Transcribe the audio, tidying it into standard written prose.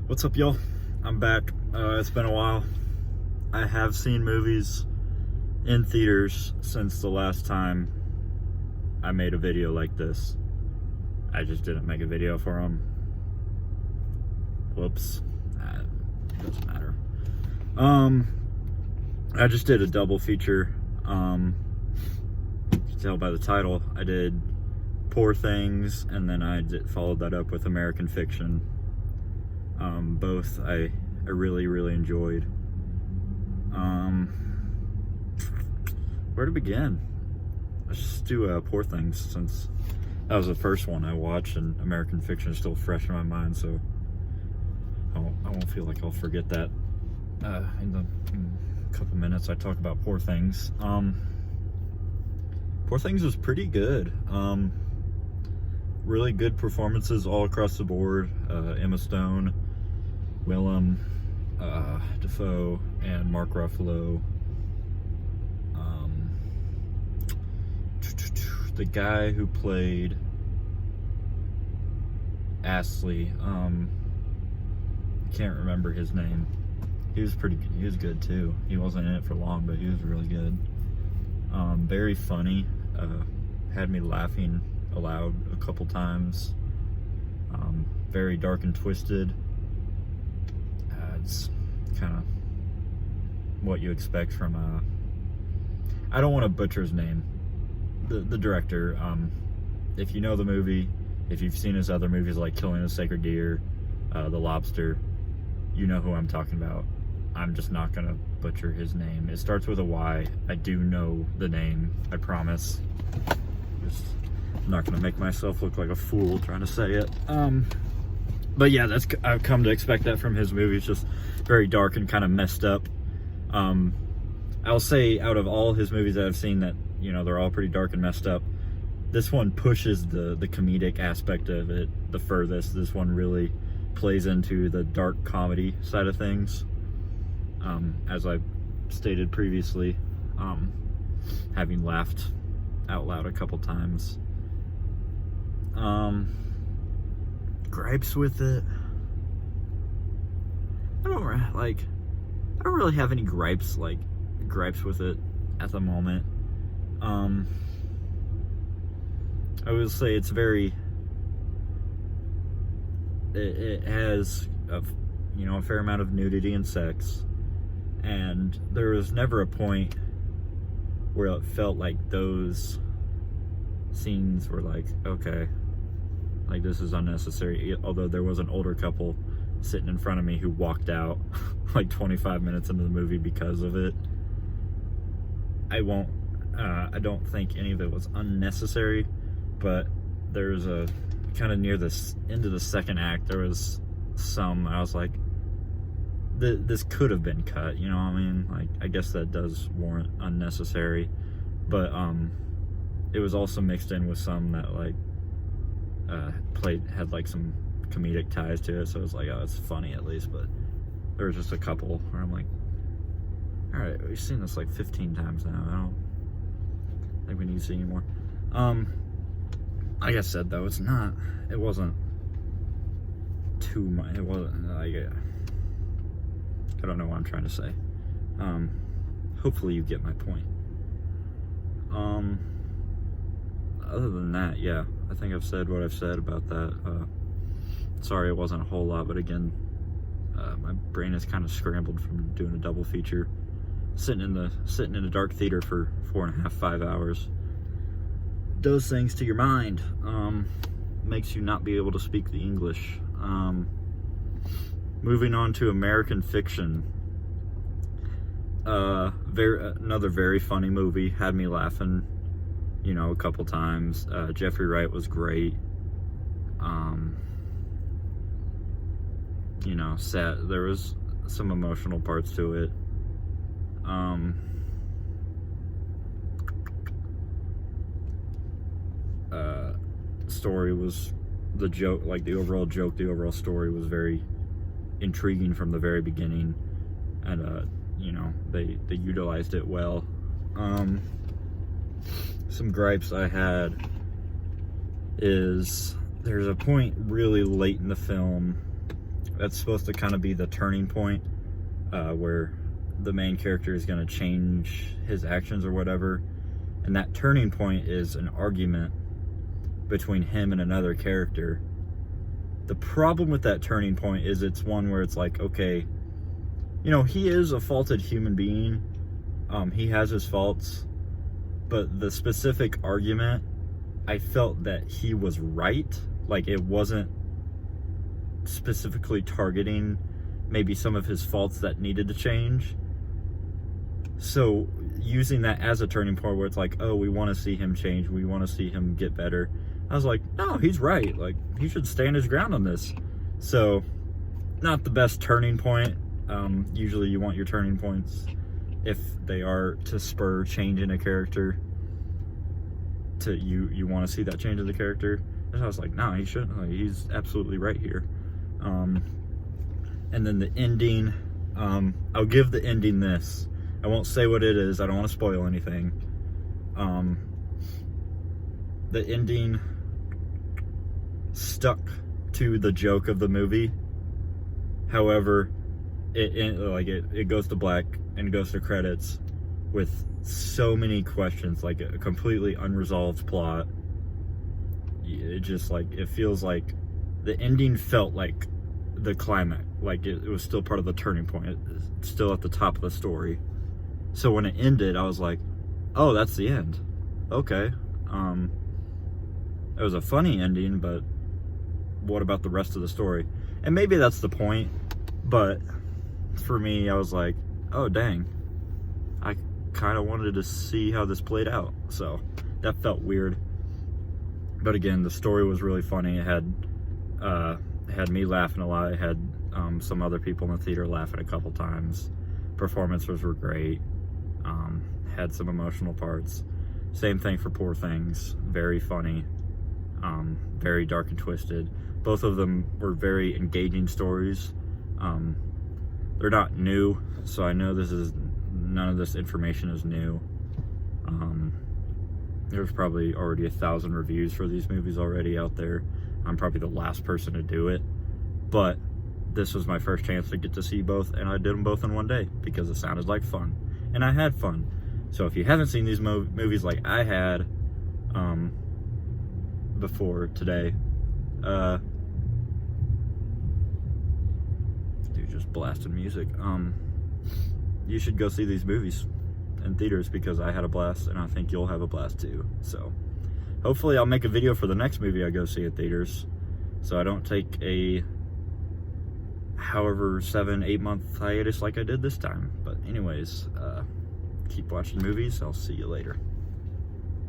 What's up, y'all? I'm back. It's been a while. I have seen movies in theaters since the last time I made a video like this. I just didn't make a video for them. Whoops. Doesn't matter. I just did a double feature. You can tell by the title. I did Poor Things, and then I followed that up with American Fiction. Both I really enjoyed. Where to begin? Let's just do Poor Things, since that was the first one I watched, and American Fiction is still fresh in my mind, so I won't feel like I'll forget that in a couple minutes I talk about Poor Things. Poor Things was pretty good. Really good performances all across the board. Emma Stone, Willem Dafoe, and Mark Ruffalo. The guy who played Astley, can't remember his name. He was pretty good. He was good too. He wasn't in it for long, but he was really good. Very funny. Had me laughing aloud a couple times. Very dark and twisted. It's kind of what you expect from I don't want to butcher his name. The director. If you know the movie, if you've seen his other movies like Killing a Sacred Deer, The Lobster, you know who I'm talking about. I'm just not gonna butcher his name. It starts with a Y. I do know the name, I promise. I'm not gonna make myself look like a fool trying to say it. But yeah, I've come to expect that from his movies. Just very dark and kind of messed up. I'll say out of all his movies that I've seen that, you know, they're all pretty dark and messed up, this one pushes the comedic aspect of it the furthest. This one really plays into the dark comedy side of things. As I stated previously, having laughed out loud a couple times. Gripes with it. I don't really have any gripes with it at the moment. I will say it's very. It has a fair amount of nudity and sex, and there was never a point where it felt like those scenes were like, okay, like this is unnecessary. Although there was an older couple sitting in front of me who walked out like 25 minutes into the movie because of it. I don't think any of it was unnecessary, but there's a kind of near this end of the second act, there was some, I was like, this could have been cut, you know what I mean? Like, I guess that does warrant unnecessary, but it was also mixed in with some that like had like some comedic ties to it, so it was like, oh, it's funny at least. But there was just a couple where I'm like, all right, we've seen this like 15 times now. I don't think we need to see anymore. Like I said though, it wasn't too much. It wasn't like, I don't know what I'm trying to say. Hopefully you get my point. Other than that, yeah, I think I've said what I've said about that. Sorry it wasn't a whole lot, but again, my brain is kind of scrambled from doing a double feature. Sitting in a dark theater for 4.5, 5 hours does things to your mind. Makes you not be able to speak the English. Moving on to American Fiction. Another very funny movie. Had me laughing, a couple times. Jeffrey Wright was great. Sad. There was some emotional parts to it. Story was the joke, like the overall story was very intriguing from the very beginning, and they utilized it well. Some gripes I had is there's a point really late in the film That's supposed to kind of be the turning point where the main character is going to change his actions or whatever. And that turning point is an argument between him and another character. The problem with that turning point is it's one where it's like, okay, you know, he is a faulted human being. He has his faults. But the specific argument, I felt that he was right. Like, it wasn't specifically targeting maybe some of his faults that needed to change. So using that as a turning point where it's like, oh, we want to see him change, we want to see him get better, I was like, no, he's right. Like, he should stand his ground on this. So, not the best turning point. Usually you want your turning points, if they are to spur change in a character, to you want to see that change in the character. And I was like, no, he shouldn't. Like, he's absolutely right here. And then the ending, I'll give the ending this. I won't say what it is. I don't want to spoil anything. The ending stuck to the joke of the movie. However, it goes to black and goes to credits with so many questions, like a completely unresolved plot. It just, like, it feels like the ending felt like the climax, like it was still part of the turning point. It's still at the top of the story. So when it ended, I was like, oh, that's the end. Okay. It was a funny ending, but what about the rest of the story? And maybe that's the point, but for me, I was like, oh, dang. I kind of wanted to see how this played out. So that felt weird. But again, the story was really funny. It had me laughing a lot. It had some other people in the theater laughing a couple times. Performances were great. Had some emotional parts. Same thing for Poor Things. Very funny. Very dark and twisted. Both of them were very engaging stories. They're not new, so I know none of this information is new. There's probably already 1,000 reviews for these movies already out there. I'm probably the last person to do it, but this was my first chance to get to see both, and I did them both in one day because it sounded like fun, and I had fun. So if you haven't seen these movies like I had before today, dude, just blasting music. You should go see these movies in theaters because I had a blast, and I think you'll have a blast too. So hopefully I'll make a video for the next movie I go see at theaters, so I don't take a however 7-8 month hiatus like I did this time. But anyways, keep watching movies. I'll see you later.